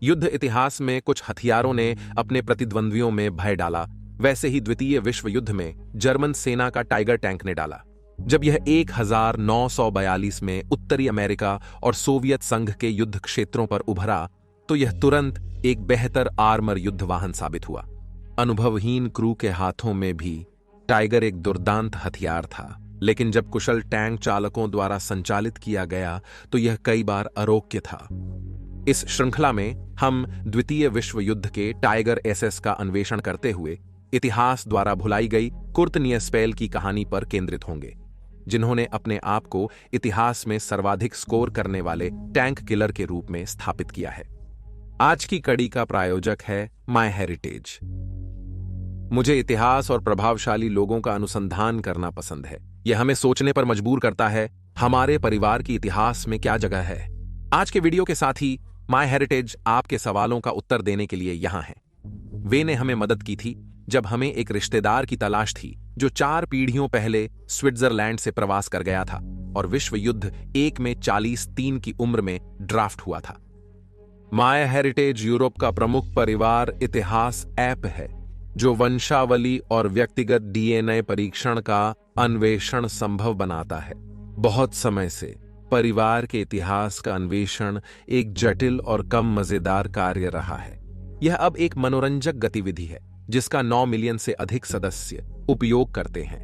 युद्ध इतिहास में कुछ हथियारों ने अपने प्रतिद्वंद्वियों में भय डाला, वैसे ही द्वितीय विश्व युद्ध में जर्मन सेना का टाइगर टैंक ने डाला। जब यह 1942 में उत्तरी अमेरिका और सोवियत संघ के युद्ध क्षेत्रों पर उभरा तो यह तुरंत एक बेहतर आर्मर युद्ध वाहन साबित हुआ। अनुभवहीन क्रू के हाथों में भी टाइगर एक दुर्दांत हथियार था, लेकिन जब कुशल टैंक चालकों द्वारा संचालित किया गया तो यह कई बार अरोग्य था। इस श्रृंखला में हम द्वितीय विश्व युद्ध के टाइगर एसएस का अन्वेषण करते हुए इतिहास द्वारा भुलाई गई कुर्ट निस्पेल की कहानी पर केंद्रित होंगे, जिन्होंने अपने आप को इतिहास में सर्वाधिक स्कोर करने वाले टैंक किलर के रूप में स्थापित किया है। आज की कड़ी का प्रायोजक है माय हेरिटेज। मुझे इतिहास और प्रभावशाली लोगों का अनुसंधान करना पसंद है। यह हमें सोचने पर मजबूर करता है, हमारे परिवार की इतिहास में क्या जगह है। आज के वीडियो के साथ ही माय हेरिटेज आपके सवालों का उत्तर देने के लिए यहां है। वे ने हमें मदद की थी जब हमें एक रिश्तेदार की तलाश थी जो 4 पीढ़ियों पहले स्विट्जरलैंड से प्रवास कर गया था और विश्व युद्ध 1 में 43 की उम्र में ड्राफ्ट हुआ था। माय हेरिटेज यूरोप का प्रमुख परिवार इतिहास ऐप है जो वंशावली और व्यक्तिगत डीएनए परीक्षण का अन्वेषण संभव बनाता है। बहुत समय से परिवार के इतिहास का अन्वेषण एक जटिल और कम मजेदार कार्य रहा है। यह अब एक मनोरंजक गतिविधि है जिसका 9 मिलियन से अधिक सदस्य उपयोग करते हैं।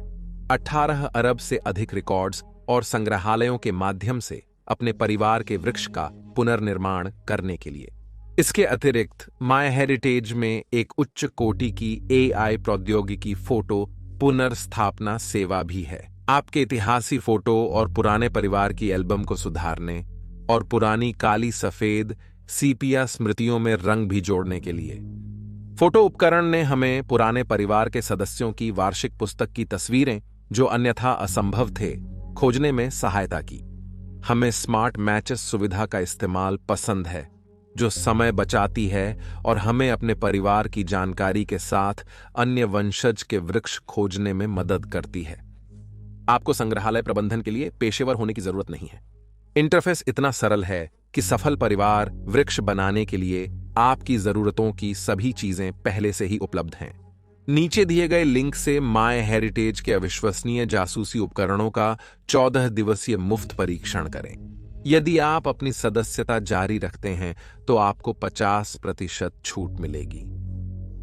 18 अरब से अधिक रिकॉर्ड्स और संग्रहालयों के माध्यम से अपने परिवार के वृक्ष का पुनर्निर्माण करने के लिए। इसके अतिरिक्त माय हेरिटेज में एक उच्च कोटि की एआई प्रौद्योगिकी फोटो पुनर्स्थापना सेवा भी है। आपके इतिहासी फोटो और पुराने परिवार की एल्बम को सुधारने और पुरानी काली सफेद सीपिया स्मृतियों में रंग भी जोड़ने के लिए। फोटो उपकरण ने हमें पुराने परिवार के सदस्यों की वार्षिक पुस्तक की तस्वीरें, जो अन्यथा असंभव थे, खोजने में सहायता की। हमें स्मार्ट मैचेस सुविधा का इस्तेमाल पसंद है, जो समय बचाती है और हमें अपने परिवार की जानकारी के साथ अन्य वंशज के वृक्ष खोजने में मदद करती है। आपको संग्रहालय प्रबंधन के लिए पेशेवर होने की जरूरत नहीं है। इंटरफेस इतना सरल है कि सफल परिवार वृक्ष बनाने के लिए आपकी जरूरतों की सभी चीजें पहले से ही उपलब्ध हैं। नीचे दिए गए लिंक से माय हेरिटेज के अविश्वसनीय जासूसी उपकरणों का 14 दिवसीय मुफ्त परीक्षण करें। यदि आप अपनी सदस्यता जारी रखते हैं तो आपको 50% छूट मिलेगी।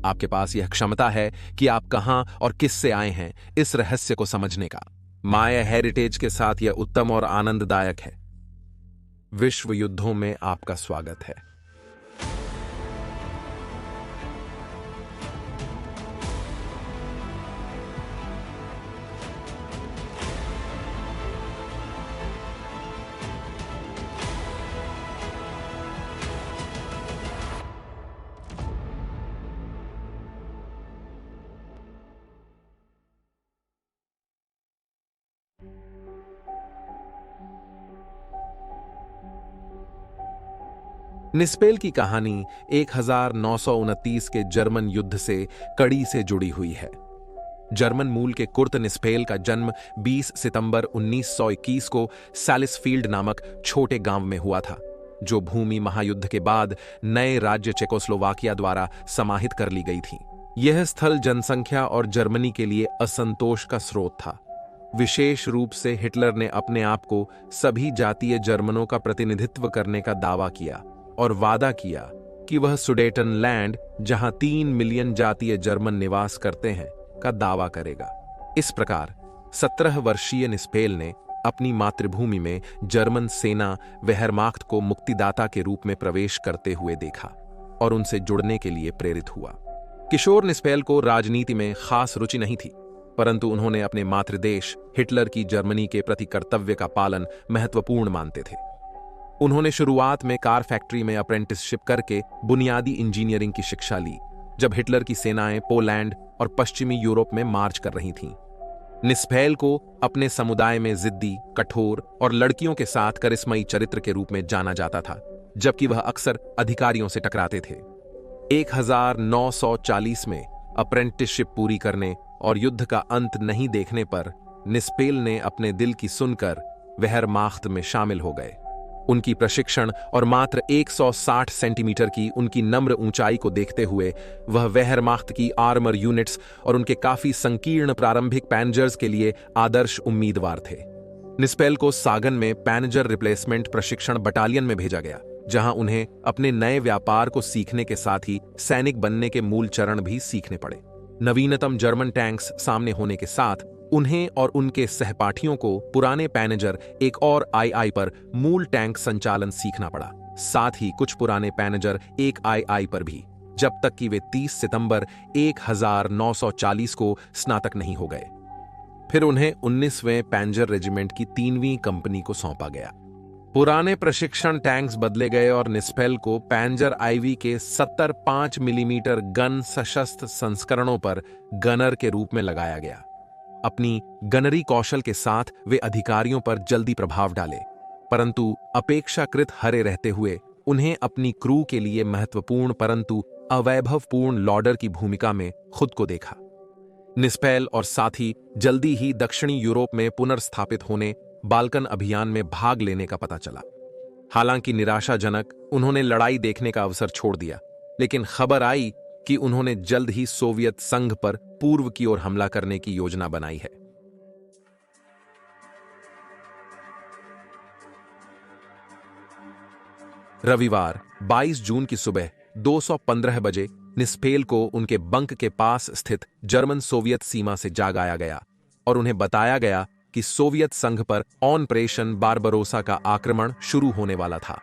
आपके पास यह क्षमता है कि आप कहां और किस से आए हैं इस रहस्य को समझने का। माय हेरिटेज के साथ यह उत्तम और आनंददायक है। विश्व युद्धों में आपका स्वागत है। निस्पेल की कहानी 1929 के जर्मन युद्ध से कड़ी से जुड़ी हुई है। जर्मन मूल के कुर्ट निस्पेल का जन्म 20 सितंबर 1921 को सैलिसफील्ड नामक छोटे गांव में हुआ था, जो भूमि महायुद्ध के बाद नए राज्य चेकोस्लोवाकिया द्वारा समाहित कर ली गई थी। यह स्थल जनसंख्या और जर्मनी के लिए असंतोष का स्रोत था। विशेष रूप से हिटलर ने अपने आप को सभी जातीय जर्मनों का प्रतिनिधित्व करने का दावा किया और वादा किया कि वह सुडेटनलैंड, जहां 3 मिलियन जातीय जर्मन निवास करते हैं, का दावा करेगा। इस प्रकार 17 वर्षीय निस्पेल ने अपनी मातृभूमि में जर्मन सेना वेहरमाख्त को मुक्तिदाता के रूप में प्रवेश करते हुए देखा और उनसे जुड़ने के लिए प्रेरित हुआ। किशोर निस्पेल को राजनीति में खास रुचि नहीं थी, परंतु उन्होंने अपने मातृदेश हिटलर की जर्मनी के प्रति कर्तव्य का पालन महत्वपूर्ण मानते थे। उन्होंने शुरुआत में कार फैक्ट्री में अप्रेंटिसशिप करके बुनियादी इंजीनियरिंग की शिक्षा ली, जब हिटलर की सेनाएं पोलैंड और पश्चिमी यूरोप में मार्च कर रही थीं। निस्पेल को अपने समुदाय में जिद्दी, कठोर और लड़कियों के साथ करिश्मई चरित्र के रूप में जाना जाता था, जबकि वह अक्सर अधिकारियों से टकराते थे। 1940 में अप्रेंटिसशिप पूरी करने और युद्ध का अंत नहीं देखने पर निस्पेल ने अपने दिल की सुनकर वेहरमाख्त में शामिल हो गए। उनकी प्रशिक्षण और मात्र 160 सेंटीमीटर की उनकी नम्र ऊंचाई को देखते हुए वह वेहरमाख्त की आर्मर यूनिट्स और उनके काफी संकीर्ण प्रारंभिक पैंजर्स के लिए आदर्श उम्मीदवार थे। निस्पेल को सागन में पैंजर रिप्लेसमेंट प्रशिक्षण बटालियन में भेजा गया, जहां उन्हें अपने नए व्यापार को सीखने के साथ ही सैनिक बनने के मूल चरण भी सीखने पड़े। नवीनतम जर्मन टैंक्स सामने होने के साथ उन्हें और उनके सहपाठियों को पुराने पैनेजर एक और आई पर मूल टैंक संचालन सीखना पड़ा, साथ ही कुछ पुराने पैनेजर एक आई पर भी, जब तक कि वे 30 सितंबर 1940 को स्नातक नहीं हो गए। फिर उन्हें 19वें पैंजर रेजिमेंट की 3वीं कंपनी को सौंपा गया। पुराने प्रशिक्षण टैंक्स बदले गए और निस्पेल को पैंजर आईवी के 70 5 मिलीमीटर गन सशस्त्र संस्करणों पर गनर के रूप में लगाया गया। अपनी गनरी कौशल के साथ वे अधिकारियों पर जल्दी प्रभाव डाले, परंतु अपेक्षाकृत हरे रहते हुए उन्हें अपनी क्रू के लिए महत्वपूर्ण परंतु अवैभवपूर्ण लॉडर की भूमिका में खुद को देखा। निस्पेल और साथी जल्दी ही दक्षिणी यूरोप में पुनर्स्थापित होने बाल्कन अभियान में भाग लेने का पता चला। हालांकि निराशाजनक उन्होंने लड़ाई देखने का अवसर छोड़ दिया, लेकिन खबर आई कि उन्होंने जल्द ही सोवियत संघ पर पूर्व की ओर हमला करने की योजना बनाई है। रविवार 22 जून की सुबह 2:15 बजे निस्पेल को उनके बंक के पास स्थित जर्मन सोवियत सीमा से जागाया गया और उन्हें बताया गया कि सोवियत संघ पर ऑपरेशन बारबरोसा का आक्रमण शुरू होने वाला था।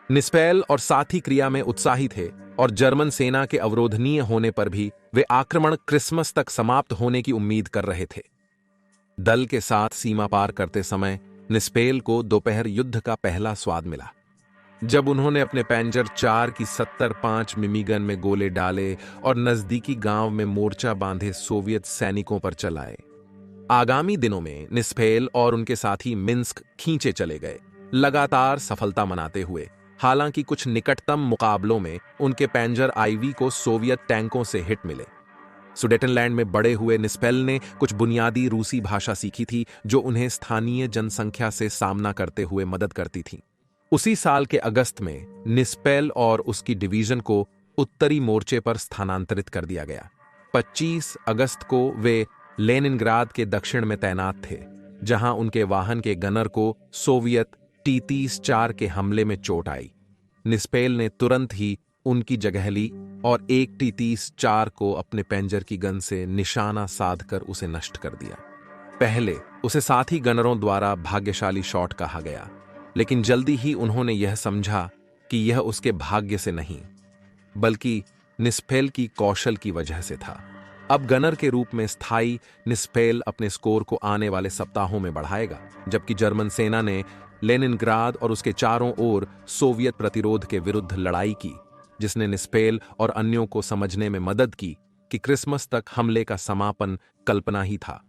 निस्पेल और साथी क्रिया में उत्साही थे और जर्मन सेना के अवरोधनीय होने पर भी वे आक्रमण क्रिसमस तक समाप्त होने की उम्मीद कर रहे थे। दल के साथ सीमा पार करते समय निस्पेल को दोपहर युद्ध का पहला स्वाद मिला, जब उन्होंने अपने पैंजर 4 की 70 5 मिमी गन में गोले डाले और नजदीकी गांव में मोर्चा बांधे सोवियत सैनिकों पर चलाए। आगामी दिनों में निस्पेल और उनके साथी मिन्स्क खींचे चले गए, लगातार सफलता मनाते हुए। हालांकि कुछ निकटतम मुकाबलों में उनके पैंजर आईवी को सोवियत टैंकों से हिट मिले। सुडेटनलैंड में बड़े हुए निस्पेल ने कुछ बुनियादी रूसी भाषा सीखी थी, जो उन्हें स्थानीय जनसंख्या से सामना करते हुए मदद करती थी। उसी साल के अगस्त में निस्पेल और उसकी डिवीजन को उत्तरी मोर्चे पर स्थानांतरित कर दिया गया। 25 अगस्त को वे लेनिनग्राद के दक्षिण में तैनात थे, जहां उनके वाहन के गनर को सोवियत T-34 के हमले में चोट आई। निस्पेल ने तुरंत ही उनकी जगह ली और एक T-34 को अपने पैंजर की गन से निशाना साधकर उसे नष्ट कर दिया। पहले उसे साथी गनरों द्वारा भाग्यशाली शॉट कहा गया, लेकिन जल्दी ही उन्होंने यह समझा कि यह उसके भाग्य से नहीं, बल्कि निस्पेल की कौशल की वजह से था। अब गनर के रूप में स्थायी निस्पेल अपने स्कोर को आने वाले सप्ताहों में बढ़ाएगा, जबकि जर्मन सेना ने लेनिनग्राद और उसके चारों ओर सोवियत प्रतिरोध के विरुद्ध लड़ाई की, जिसने निस्पेल और अन्यों को समझने में मदद की कि क्रिसमस तक हमले का समापन कल्पना ही था।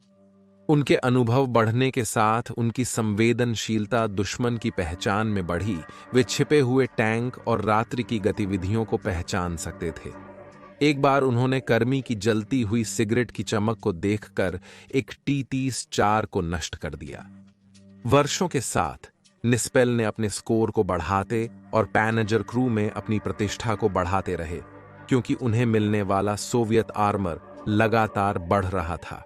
उनके अनुभव बढ़ने के साथ उनकी संवेदनशीलता दुश्मन की पहचान में बढ़ी। वे छिपे हुए टैंक और रात्रि की गतिविधियों को पहचान सकते थे। एक बार उन्होंने कर्मी की जलती हुई सिगरेट की चमक को देखकर एक T-34 को नष्ट कर दिया। वर्षों के साथ निस्पेल ने अपने स्कोर को बढ़ाते और पैनेजर क्रू में अपनी प्रतिष्ठा को बढ़ाते रहे, क्योंकि उन्हें मिलने वाला सोवियत आर्मर लगातार बढ़ रहा था।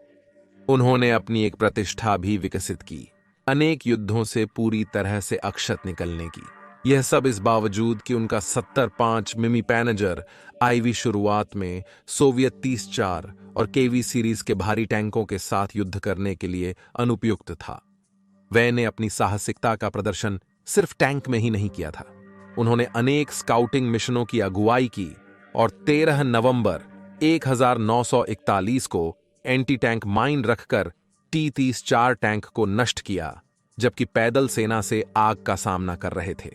उन्होंने अपनी एक प्रतिष्ठा भी विकसित की, अनेक युद्धों से पूरी तरह से अक्षत निकलने की। यह सब इस बावजूद कि उनका 70 5 मिमी पैनेजर आईवी शुरुआत में सोवियत 34 और केवी सीरीज के भारी टैंकों के साथ युद्ध करने के लिए अनुपयुक्त था। वे ने अपनी साहसिकता का प्रदर्शन सिर्फ टैंक में ही नहीं किया था। उन्होंने अनेक स्काउटिंग मिशनों की अगुवाई की और 13 नवंबर 1941 को एंटी टैंक माइन रखकर T-34 टैंक को नष्ट किया, जबकि पैदल सेना से आग का सामना कर रहे थे।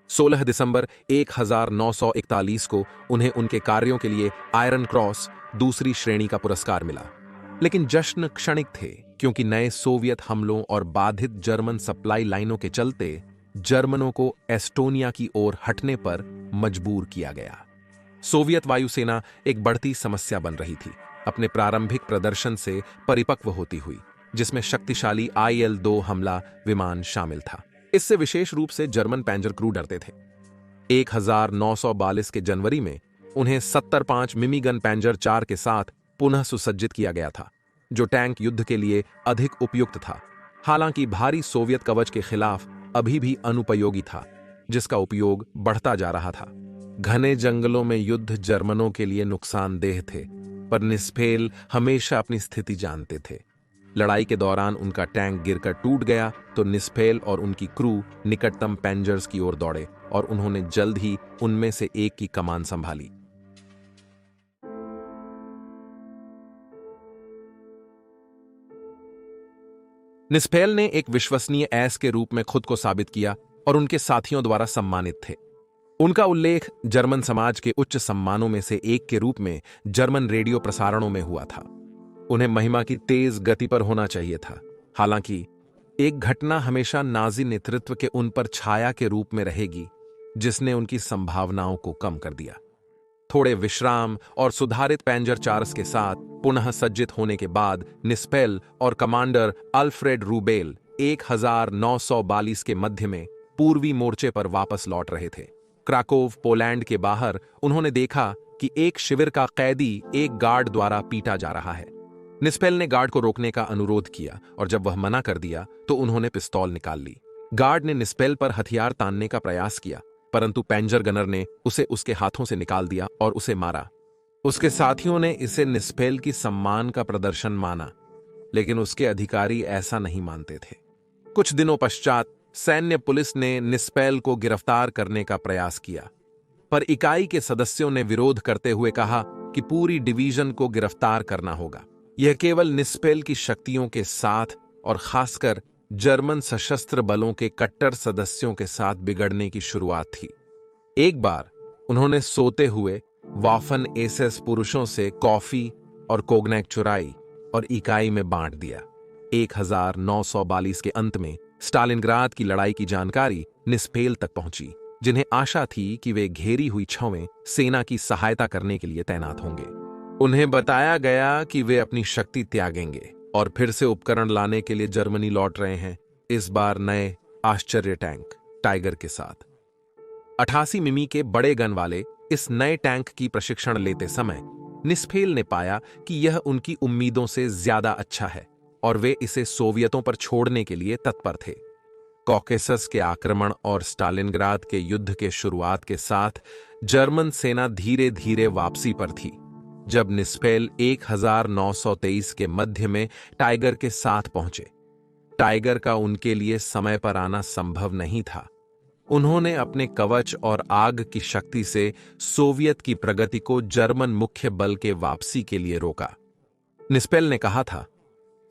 16 दिसंबर 1941 को उन्हें उनके कार्यों के लिए आयरन क्रॉस दूसरी श्रेणी का पुरस्कार मिला। लेकिन जश्न क्षणिक थे, क्योंकि नए सोवियत हमलों और बाधित जर्मन सप्लाई लाइनों के चलते जर्मनों को एस्टोनिया की ओर हटने पर मजबूर किया गया। सोवियत वायुसेना एक बढ़ती समस्या बन रही थी, अपने प्रारंभिक प्रदर्शन से परिपक्व होती हुई, जिसमें शक्तिशाली IL-2 हमला विमान शामिल था। इससे विशेष रूप से जर्मन पैंजर क्रू डरते थे। 1942 के जनवरी में उन्हें 75 मिमीगन पैंजर 4 के साथ पुनः सुसज्जित किया गया था, जो टैंक युद्ध के लिए अधिक उपयुक्त था। हालांकि भारी सोवियत कवच के खिलाफ अभी भी अनुपयोगी था, जिसका उपयोग बढ़ता जा रहा था। घने जंगलों में युद्ध जर्मनों के लिए नुकसानदेह थे, पर निस्फेल हमेशा अपनी स्थिति जानते थे। लड़ाई के दौरान उनका टैंक गिरकर टूट गया तो निस्फेल और उनकी क्रू निकटतम पैंजर्स की ओर दौड़े और उन्होंने जल्द ही उनमें से एक की कमान संभाली। निस्फेल ने एक विश्वसनीय ऐस के रूप में खुद को साबित किया और उनके साथियों द्वारा सम्मानित थे। उनका उल्लेख जर्मन समाज के उच्च सम्मानों में से एक के रूप में जर्मन रेडियो प्रसारणों में हुआ था। उन्हें महिमा की तेज गति पर होना चाहिए था। हालांकि एक घटना हमेशा नाजी नेतृत्व के उन पर छाया के रूप में रहेगी, जिसने उनकी संभावनाओं को कम कर दिया। थोड़े विश्राम और सुधारित पैंजर चार्स के साथ पुनः सज्जित होने के बाद निस्फेल और कमांडर अल्फ्रेड रूबेल 1942 के मध्य में पूर्वी मोर्चे पर वापस लौट रहे थे। क्राकोव, पोलैंड के बाहर उन्होंने देखा कि एक शिविर का कैदी एक गार्ड द्वारा पीटा जा रहा है। निस्फेल ने गार्ड को रोकने का अनुरोध किया और जब वह मना कर दिया तो उन्होंने पिस्तौल निकाल ली। गार्ड ने निस्फेल पर हथियार तानने का प्रयास किया, परंतु पैंजर गनर ने उसे उसके हाथों से निकाल दिया और उसे मारा। उसके साथियों ने इसे निस्फेल की सम्मान का प्रदर्शन माना, लेकिन उसके अधिकारी ऐसा नहीं मानते थे। कुछ दिनों पश्चात सैन्य पुलिस ने निस्फेल को गिरफ्तार करने का प्रयास किया, पर इकाई के सदस्यों ने विरोध करते हुए कहा कि पूरी डिवीजन को गिरफ्तार करना होगा। यह केवल निस्फेल की शक्तियों के साथ और खासकर जर्मन सशस्त्र बलों के कट्टर सदस्यों के साथ बिगड़ने की शुरुआत थी। एक बार उन्होंने सोते हुए वाफन एसएस पुरुषों से कॉफी और कोग्नैक चुराई और इकाई में बांट दिया। 1942 के अंत में स्टालिनग्राद की लड़ाई की जानकारी निस्फेल तक पहुंची, जिन्हें आशा थी कि वे घेरी हुई छावें सेना की सहायता करने के लिए तैनात होंगे। उन्हें बताया गया कि वे अपनी शक्ति त्यागेंगे और फिर से उपकरण लाने के लिए जर्मनी लौट रहे हैं, इस बार नए आश्चर्य टैंक टाइगर के साथ। 88 मिमी के बड़े गन वाले इस नए टैंक की प्रशिक्षण लेते समय निस्फेल ने पाया कि यह उनकी उम्मीदों से ज्यादा अच्छा है और वे इसे सोवियतों पर छोड़ने के लिए तत्पर थे। कॉकेसस के आक्रमण और स्टालिनग्राद के युद्ध के शुरुआत के साथ जर्मन सेना धीरे धीरे वापसी पर थी। जब निस्फेल 1923 के मध्य में टाइगर के साथ पहुंचे, टाइगर का उनके लिए समय पर आना संभव नहीं था। उन्होंने अपने कवच और आग की शक्ति से सोवियत की प्रगति को जर्मन मुख्य बल के वापसी के लिए रोका। निस्फेल ने कहा था,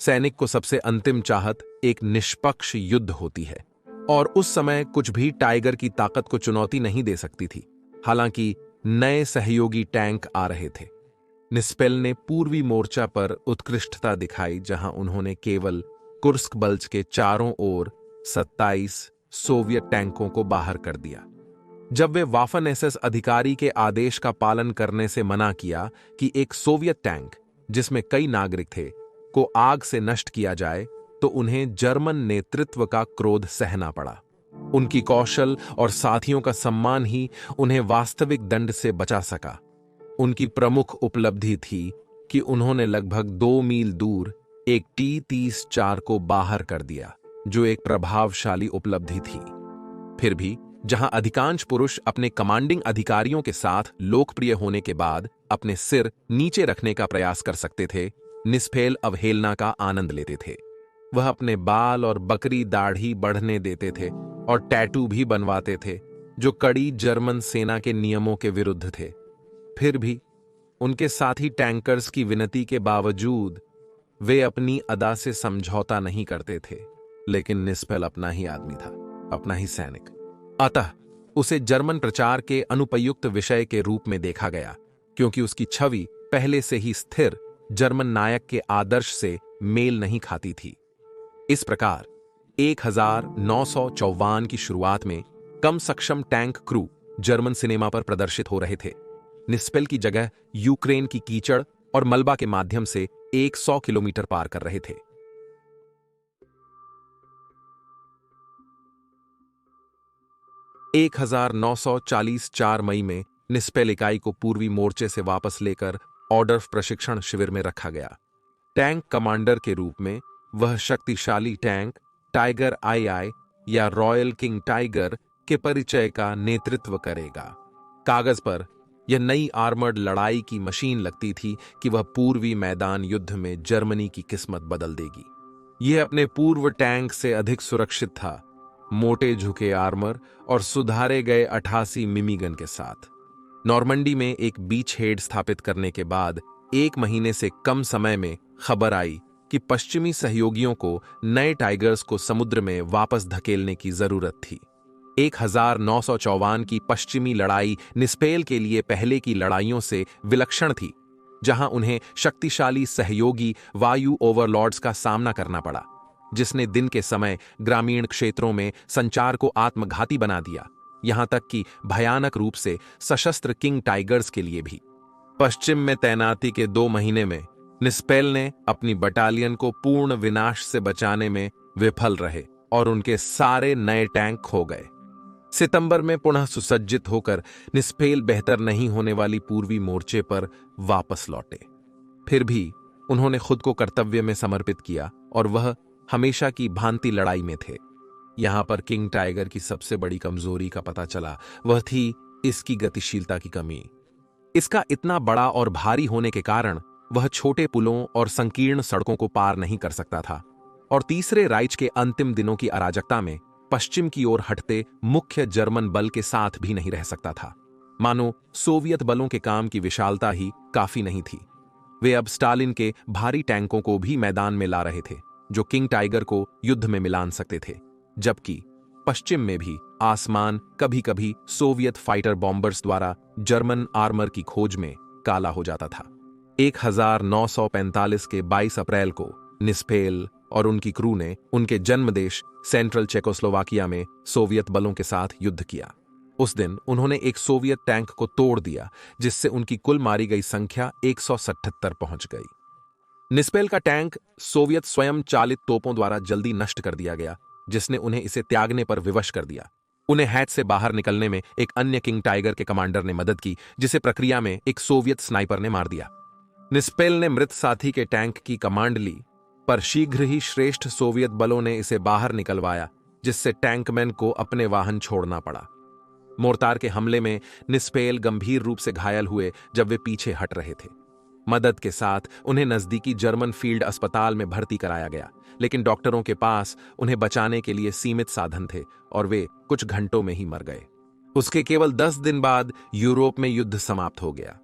सैनिक को सबसे अंतिम चाहत एक निष्पक्ष युद्ध होती है और उस समय कुछ भी टाइगर की ताकत को चुनौती नहीं दे सकती थी। हालांकि नए सहयोगी टैंक आ रहे थे। निस्फेल ने पूर्वी मोर्चा पर उत्कृष्टता दिखाई, जहां उन्होंने केवल कुर्स्क बल्ज के चारों ओर 27 सोवियत टैंकों को बाहर कर दिया। जब वे वाफन एसएस अधिकारी के आदेश का पालन करने से मना किया कि एक सोवियत टैंक, जिसमें कई नागरिक थे, को आग से नष्ट किया जाए, तो उन्हें जर्मन नेतृत्व का क्रोध सहना पड़ा। उनकी कौशल और साथियों का सम्मान ही उन्हें वास्तविक दंड से बचा सका। उनकी प्रमुख उपलब्धि थी कि उन्होंने लगभग 2 मील दूर एक T-34 को बाहर कर दिया, जो एक प्रभावशाली उपलब्धि थी। फिर भी जहां अधिकांश पुरुष अपने कमांडिंग अधिकारियों के साथ लोकप्रिय होने के बाद अपने सिर नीचे रखने का प्रयास कर सकते थे, निस्फेल अवहेलना का आनंद लेते थे। वह अपने बाल और बकरी दाढ़ी बढ़ने देते थे और टैटू भी बनवाते थे, जो कड़ी जर्मन सेना के नियमों के विरुद्ध थे। फिर भी उनके साथी टैंकर्स की विनती के बावजूद वे अपनी अदा से समझौता नहीं करते थे। लेकिन निस्फेल अपना ही आदमी था, अपना ही सैनिक। अतः उसे जर्मन प्रचार के अनुपयुक्त विषय के रूप में देखा गया, क्योंकि उसकी छवि पहले से ही स्थिर जर्मन नायक के आदर्श से मेल नहीं खाती थी। इस प्रकार 1954 की शुरुआत में कम सक्षम टैंक क्रू जर्मन सिनेमा पर प्रदर्शित हो रहे थे। निस्फेल की जगह यूक्रेन की कीचड़ और मलबा के माध्यम से 100 किलोमीटर पार कर रहे थे। 1940 4 मई में निस्पेल इकाई को पूर्वी मोर्चे से वापस लेकर ऑर्डर प्रशिक्षण शिविर में रखा गया। टैंक कमांडर के रूप में वह शक्तिशाली टैंक टाइगर II या रॉयल किंग टाइगर के परिचय का नेतृत्व करेगा। कागज पर यह नई आर्मर्ड लड़ाई की मशीन लगती थी कि वह पूर्वी मैदान युद्ध में जर्मनी की किस्मत बदल देगी। यह अपने पूर्व टैंक से अधिक सुरक्षित था, मोटे झुके आर्मर और सुधारे गए 88 मिमीगन के साथ। नॉर्मंडी में एक बीच हेड स्थापित करने के बाद 1 महीने से कम समय में खबर आई कि पश्चिमी सहयोगियों को नए टाइगर्स को समुद्र में वापस धकेलने की जरूरत थी। 1954 की पश्चिमी लड़ाई निस्पेल के लिए पहले की लड़ाइयों से विलक्षण थी, जहां उन्हें शक्तिशाली सहयोगी वायु ओवरलॉर्ड्स का सामना करना पड़ा, जिसने दिन के समय ग्रामीण क्षेत्रों में संचार को आत्मघाती बना दिया, यहां तक कि भयानक रूप से सशस्त्र किंग टाइगर्स के लिए भी। पश्चिम में तैनाती के 2 महीने में निस्पेल ने अपनी बटालियन को पूर्ण विनाश से बचाने में विफल रहे और उनके सारे नए टैंक खो गए। सितंबर में पुनः सुसज्जित होकर निस्पेल बेहतर नहीं होने वाली पूर्वी मोर्चे पर वापस लौटे। फिर भी उन्होंने खुद को कर्तव्य में समर्पित किया और वह हमेशा की भांति लड़ाई में थे। यहां पर किंग टाइगर की सबसे बड़ी कमजोरी का पता चला, वह थी इसकी गतिशीलता की कमी। इसका इतना बड़ा और भारी होने के कारण वह छोटे पुलों और संकीर्ण सड़कों को पार नहीं कर सकता था और तीसरे राइच के अंतिम दिनों की अराजकता में पश्चिम की ओर हटते मुख्य जर्मन बल के साथ भी नहीं रह सकता था। मानो सोवियत बलों के काम की विशालता ही काफी नहीं थी। वे अब स्टालिन के भारी टैंकों को भी मैदान में ला रहे थे, जो किंग टाइगर को युद्ध में मिलान सकते थे, जबकि पश्चिम में भी आसमान कभी कभी सोवियत फाइटर बॉम्बर्स द्वारा जर्मन आर्मर की खोज में काला हो जाता था। 1945 के 22 अप्रैल को निस्पेल और उनकी क्रू ने उनके जन्म देश सेंट्रल चेकोस्लोवाकिया में सोवियत बलों के साथ युद्ध किया। उस दिन उन्होंने एक सोवियत टैंक को तोड़ दिया, जिससे उनकी कुल मारी गई संख्या 177 पहुंच गई। निस्पेल का टैंक सोवियत स्वयं चालित तोपों द्वारा जल्दी नष्ट कर दिया गया, जिसने उन्हें इसे त्यागने पर विवश कर दिया। उन्हें हैच से बाहर निकलने में एक अन्य किंग टाइगर के कमांडर ने मदद की, जिसे प्रक्रिया में एक सोवियत स्नाइपर ने मार दिया। निस्पेल ने मृत साथी के टैंक की कमांड ली, पर शीघ्र ही श्रेष्ठ सोवियत बलों ने इसे बाहर निकलवाया, जिससे टैंकमैन को अपने वाहन छोड़ना पड़ा। मोर्टार के हमले में निस्पेल गंभीर रूप से घायल हुए जब वे पीछे हट रहे थे। मदद के साथ उन्हें नजदीकी जर्मन फील्ड अस्पताल में भर्ती कराया गया, लेकिन डॉक्टरों के पास उन्हें बचाने के लिए सीमित साधन थे और वे कुछ घंटों में ही मर गए। उसके केवल 10 दिन बाद यूरोप में युद्ध समाप्त हो गया।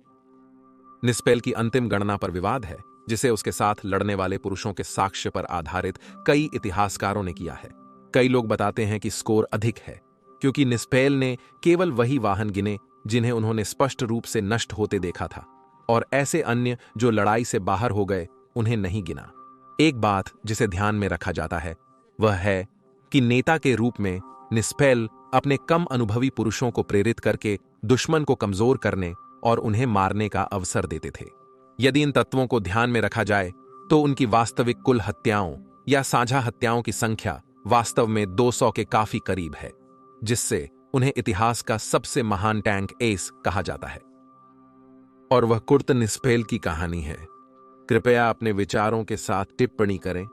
निस्पेल की अंतिम गणना पर विवाद है, जिसे उसके साथ लड़ने वाले पुरुषों के साक्ष्य पर आधारित कई इतिहासकारों ने किया है। कई लोग बताते हैं कि स्कोर अधिक है, क्योंकि निस्पेल ने केवल वही वाहन गिने जिन्हें उन्होंने स्पष्ट रूप से नष्ट होते देखा था, और ऐसे अन्य जो लड़ाई से बाहर हो गए उन्हें नहीं गिना। एक बात जिसे ध्यान में रखा जाता है वह है कि नेता के रूप में निस्पेल अपने कम अनुभवी पुरुषों को प्रेरित करके दुश्मन को कमजोर करने और उन्हें मारने का अवसर देते थे। यदि इन तत्वों को ध्यान में रखा जाए तो उनकी वास्तविक कुल हत्याओं या साझा हत्याओं की संख्या वास्तव में 200 के काफी करीब है, जिससे उन्हें इतिहास का सबसे महान टैंक एस कहा जाता है। और वह कुर्ट निस्पेल की कहानी है। कृपया अपने विचारों के साथ टिप्पणी करें,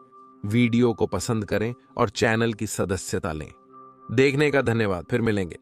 वीडियो को पसंद करें और चैनल की सदस्यता लें। देखने का धन्यवाद। फिर मिलेंगे।